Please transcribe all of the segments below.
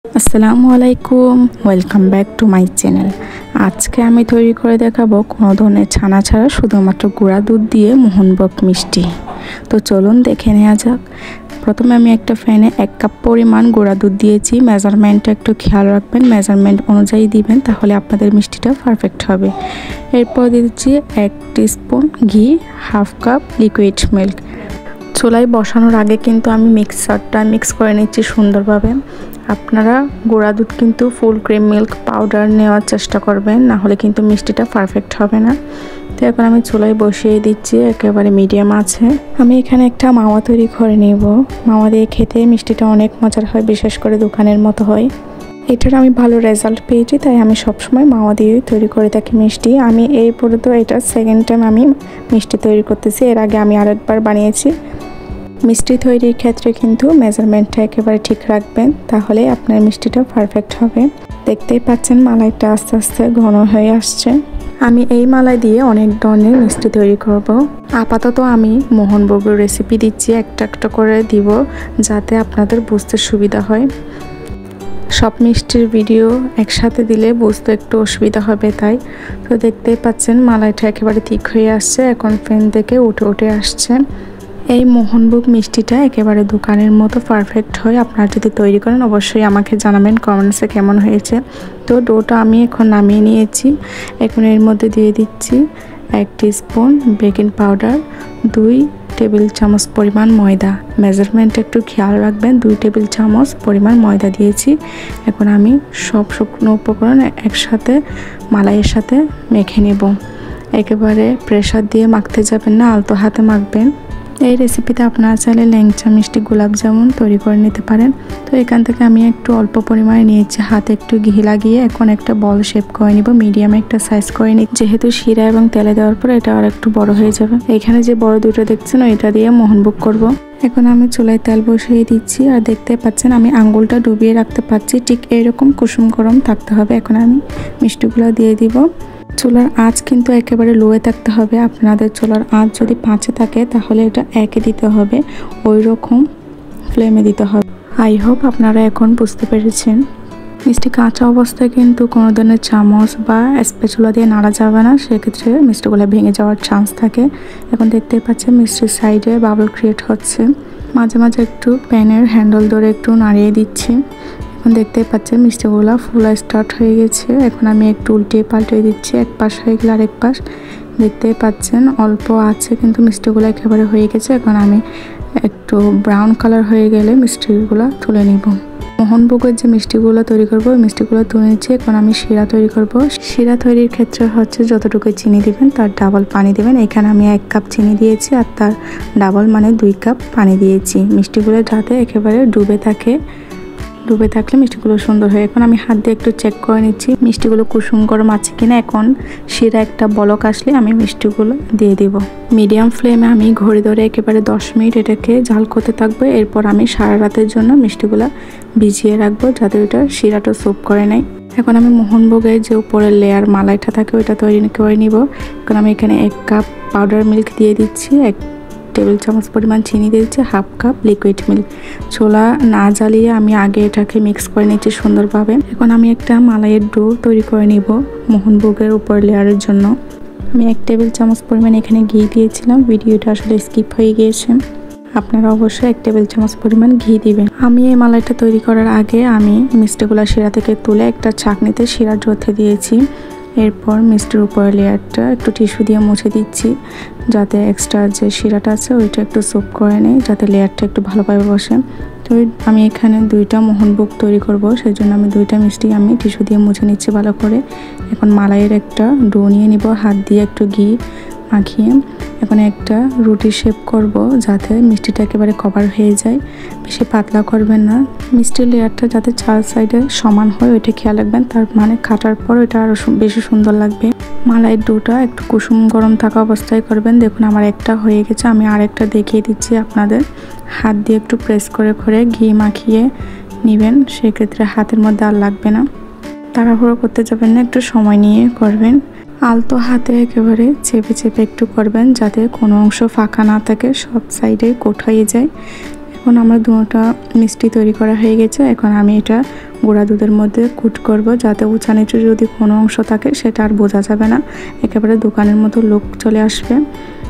আসসালামু আলাইকুম, welcome back to my channel. আজকে আমি তৈরি করে দেখাবো কোনো ধরনের ছানা ছাড়া শুধুমাত্র গুঁড়া দুধ দিয়ে মোহনভোগ মিষ্টি। তো চলুন দেখে নেওয়া যাক। প্রথমে আমি একটা প্যানে 1 কাপ পরিমাণ গুঁড়া দুধ দিয়েছি। মেজারমেন্টটা একটু খেয়াল রাখবেন, মেজারমেন্ট অনুযায়ী দিবেন, তাহলে আপনাদের মিষ্টিটা পারফেক্ট হবে। এরপর দিচ্ছি 1 টিস্পুন ঘি, 1/2 কাপ লিকুইড মিল্ক। চুলায় বসানোর আগে কিন্তু আমি মিক্সারটা মিক্স করে নিচ্ছি সুন্দরভাবে। আপনারা গুঁড়া দুধ কিন্তু ফুল ক্রিম মিল্ক পাউডার নেওয়ার চেষ্টা করবেন, না হলে কিন্তু মিষ্টিটা পারফেক্ট হবে না। তো এখন আমি চুলায় বসিয়ে দিচ্ছি একেবারে মিডিয়াম আছে। আমি এখানে একটা মাওয়া তৈরি করে নেব। মাওয়া দিয়ে খেতে মিষ্টিটা অনেক মজার হয়, বিশেষ করে দোকানের মতো হয়। এটার আমি ভালো রেজাল্ট পেয়েছি, তাই আমি সবসময় মাওয়া দিয়ে তৈরি করে থাকি মিষ্টি। আমি এই পর্যন্ত এটা সেকেন্ড টাইম আমি মিষ্টি তৈরি করতেছি। এর আগে আমি আরেকবার বানিয়েছি। মিষ্টি তৈরির ক্ষেত্রে কিন্তু মেজারমেন্টটা একেবারে ঠিক রাখবেন, তাহলে আপনার মিষ্টিটা পারফেক্ট হবে। দেখতেই পাচ্ছেন মালাইটা আস্তে আস্তে ঘন হয়ে আসছে। আমি এই মালাই দিয়ে অনেক ধরনের মিষ্টি তৈরি করব। আপাতত আমি মোহনভোগের রেসিপি দিচ্ছি, একটা একটা করে দিব যাতে আপনাদের বুঝতে সুবিধা হয়। সব মিষ্টির ভিডিও একসাথে দিলে বুঝতে একটু অসুবিধা হবে, তাই। তো দেখতেই পাচ্ছেন মালাইটা একেবারে ঠিক হয়ে আসছে, এখন ফ্যান থেকে উঠে উঠে আসছে। এই মোহনভোগ মিষ্টিটা একেবারে দোকানের মতো পারফেক্ট হয়। আপনারা যদি তৈরি করেন অবশ্যই আমাকে জানাবেন কমেন্টসে কেমন হয়েছে। তো ডোটা আমি এখন নামিয়ে নিয়েছি। এখন এর মধ্যে দিয়ে দিচ্ছি 1 টিস্পুন বেকিং পাউডার, 2 টেবিল চামচ পরিমাণ ময়দা। মেজারমেন্ট একটু খেয়াল রাখবেন, 2 টেবিল চামচ পরিমাণ ময়দা দিয়েছি। এখন আমি সব শুকনো উপকরণ একসাথে মালাইয়ের সাথে মেখে নেব। একেবারে প্রেসার দিয়ে মাখতে যাবেন না, আলতো হাতে মাখবেন। এই রেসিপিতে আপনারা চাইলে ল্যাংচা মিষ্টি, গোলাপ জামুন তৈরি করে নিতে পারেন। তো এখান থেকে আমি একটু অল্প পরিমাণে নিয়েছি, হাতে একটু ঘি লাগিয়ে এখন একটা বল শেপ করে নিব। মিডিয়াম একটা সাইজ করে নিই, যেহেতু শিরা এবং তেলে দেওয়ার পর এটা আর একটু বড় হয়ে যাবে। এখানে যে বড় দুটো দেখছেন এটা দিয়ে মোহনভোগ করব। এখন আমি চুলায় তেল বসিয়ে দিচ্ছি, আর দেখতে পাচ্ছেন আমি আঙ্গুলটা ডুবিয়ে রাখতে পারছি, ঠিক এইরকম কুসুম গরম থাকতে হবে। এখন আমি মিষ্টিগুলো দিয়ে দিব। চুলার আঁচ কিন্তু একেবারে লোয়ে থাকতে হবে। আপনাদের চুলার আঁচ যদি 5-এ থাকে তাহলে এটা 1-এ দিতে হবে, ওই রকম ফ্লেমে দিতে হবে। আই হোপ আপনারা এখন বুঝতে পেরেছেন। মিষ্টি কাঁচা অবস্থায় কিন্তু কোনো ধরনের চামচ বা স্প্যাচুলা দিয়ে নাড়া যাবে না, সেক্ষেত্রে মিষ্টিগুলো ভেঙে যাওয়ার চান্স থাকে। এখন দেখতে পাচ্ছেন মিষ্টির সাইডে বাবল ক্রিয়েট হচ্ছে। মাঝে মাঝে একটু প্যানের হ্যান্ডেল ধরে একটু নাড়িয়ে দিচ্ছি। এখন দেখতে পাচ্ছেন মিষ্টিগুলো ফুলা স্টার্ট হয়ে গেছে। এখন আমি একটু উল্টিয়ে পাল্টিয়ে দিচ্ছি, এক পাশ হয়ে গেলে আরেক পাশ। দেখতে পাচ্ছেন অল্প আছে কিন্তু মিষ্টিগুলো একেবারে হয়ে গেছে। এখন আমি একটু ব্রাউন কালার হয়ে গেলে মিষ্টিগুলো তুলে নিব। মোহনভোগের যে মিষ্টিগুলো তৈরি করব, ওই মিষ্টিগুলো তুলে নিচ্ছি। এখন আমি শিরা তৈরি করব। শিরা তৈরির ক্ষেত্রে হচ্ছে যতটুকু চিনি দিবেন তার ডাবল পানি দিবেন। এখানে আমি 1 কাপ চিনি দিয়েছি, আর তার ডাবল মানে 2 কাপ পানি দিয়েছি। মিষ্টিগুলো যাতে একেবারে ডুবে থাকলে মিষ্টিগুলো সুন্দর হয়। এখন আমি হাত দিয়ে একটু চেক করে নিচ্ছি মিষ্টিগুলো কুসুম গরম আছে কিনা। এখন শিরা একটা বলক আসলে আমি মিষ্টিগুলো দিয়ে দিব। মিডিয়াম ফ্লেমে আমি ঘড়ি ধরে একেবারে 10 মিনিট এটাকে জাল করতে থাকবো। এরপর আমি সারা রাতের জন্য মিষ্টিগুলো ভিজিয়ে রাখবো, যাতে ওটা শিরাটা সোপ করে নেয়। এখন আমি মোহনভোগের যে উপরের লেয়ার মালাইটা থাকে ওইটা তৈরি করে নিব। এখন আমি এখানে 1 কাপ পাউডার মিল্ক দিয়ে দিচ্ছি, 1 টেবিল চামচ পরিমাণ চিনি দিয়েছি, 1/2 কাপ লিকুইড মিল্ক। ছোলা না জ্বালিয়ে আমি আগে এটাকে মিক্স করে নিচ্ছি সুন্দরভাবে। এখন আমি একটা মালাইয়ের ডো তৈরি করে নিব মোহনভোগের উপর লেয়ারের জন্য। আমি 1 টেবিল চামচ পরিমাণ এখানে ঘি দিয়েছিলাম, ভিডিওটা আসলে স্কিপ হয়ে গিয়েছে। আপনারা অবশ্যই 1 টেবিল চামচ পরিমাণ ঘি দিবেন। আমি এই মালাইটা তৈরি করার আগে আমি মিষ্টিগুলো শিরা থেকে তুলে একটা ছাঁকনিতে শিরা জোথে দিয়েছি। এরপর মিষ্টির উপর লেয়ারটা একটু টিস্যু দিয়ে মুছে দিচ্ছি, যাতে এক্সট্রা যে শিরাটা আছে ওইটা একটু সোপ করে নেয়, যাতে লেয়ারটা একটু ভালোভাবে বসে। তো আমি এখানে 2টা মোহনভোগ তৈরি করব, সেই জন্য আমি 2টা মিষ্টি আমি টিস্যু দিয়ে মুছে নিচ্ছি ভালো করে। এখন মালাইয়ের একটা ডো নিয়ে নিব, হাত দিয়ে একটু ঘি মাখিয়ে। এখন একটা রুটি শেপ করব, যাতে মিষ্টিটা একেবারে কভার হয়ে যায়। বেশি পাতলা করবেন না, মিষ্টির লেয়ারটা যাতে 4 সাইডে সমান হয় ওইটা খেয়াল রাখবেন, তার মানে কাটার পর ওইটা আরও বেশি সুন্দর লাগবে। মালাইয়ের ডোটা একটু কুসুম গরম থাকা অবস্থায় করবেন। দেখুন আমার একটা হয়ে গেছে, আমি আরেকটা দেখিয়ে দিচ্ছি আপনাদের। হাত দিয়ে একটু প্রেস করে করে ঘি মাখিয়ে নেবেন, সেক্ষেত্রে হাতের মধ্যে আর লাগবে না। তাড়াহুড়ো করতে যাবেন না, একটু সময় নিয়ে করবেন। আলতো হাতে একেবারে চেপে চেপে একটু করবেন, যাতে কোনো অংশ ফাঁকা না থাকে, সব সাইডে কোট হয়ে যায়। এখন আমার দুটো মিষ্টি তৈরি করা হয়ে গেছে। এখন আমি এটা গুঁড়া দুধের মধ্যে কুট করব, যাতে উঁচা নিচু যদি কোনো অংশ থাকে সেটা আর বোঝা যাবে না, একেবারে দোকানের মতো লুক চলে আসবে।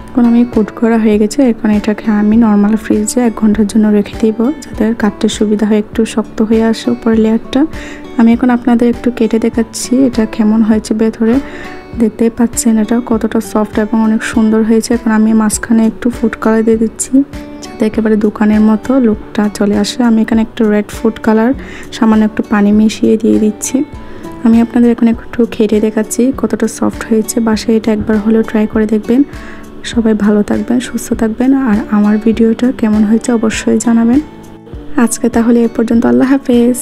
এখন আমি কুট করা হয়ে গেছে। এখন এটাকে আমি নর্মাল ফ্রিজে 1 ঘন্টার জন্য রেখে দিব, যাতে কাটতে সুবিধা হয়, একটু শক্ত হয়ে আসে উপরের লেয়ারটা। আমি এখন আপনাদের একটু কেটে দেখাচ্ছি এটা কেমন হয়েছে ভেতরে। দেখতেই পাচ্ছেন এটা কতটা সফট এবং অনেক সুন্দর হয়েছে। এখন আমি মাঝখানে একটু ফুড কালার দিয়ে দিচ্ছি, যাতে একেবারে দোকানের মতো লুকটা চলে আসে। আমি এখানে একটু রেড ফুড কালার সামান্য একটু পানি মিশিয়ে দিয়ে দিচ্ছি। আমি আপনাদের এখন একটু খেটে দেখাচ্ছি কতটা সফট হয়েছে। বাসায় এটা একবার হলেও ট্রাই করে দেখবেন। সবাই ভালো থাকবেন, সুস্থ থাকবেন, আর আমার ভিডিওটা কেমন হয়েছে অবশ্যই জানাবেন। আজকে তাহলে এ পর্যন্ত। আল্লাহ হাফেজ।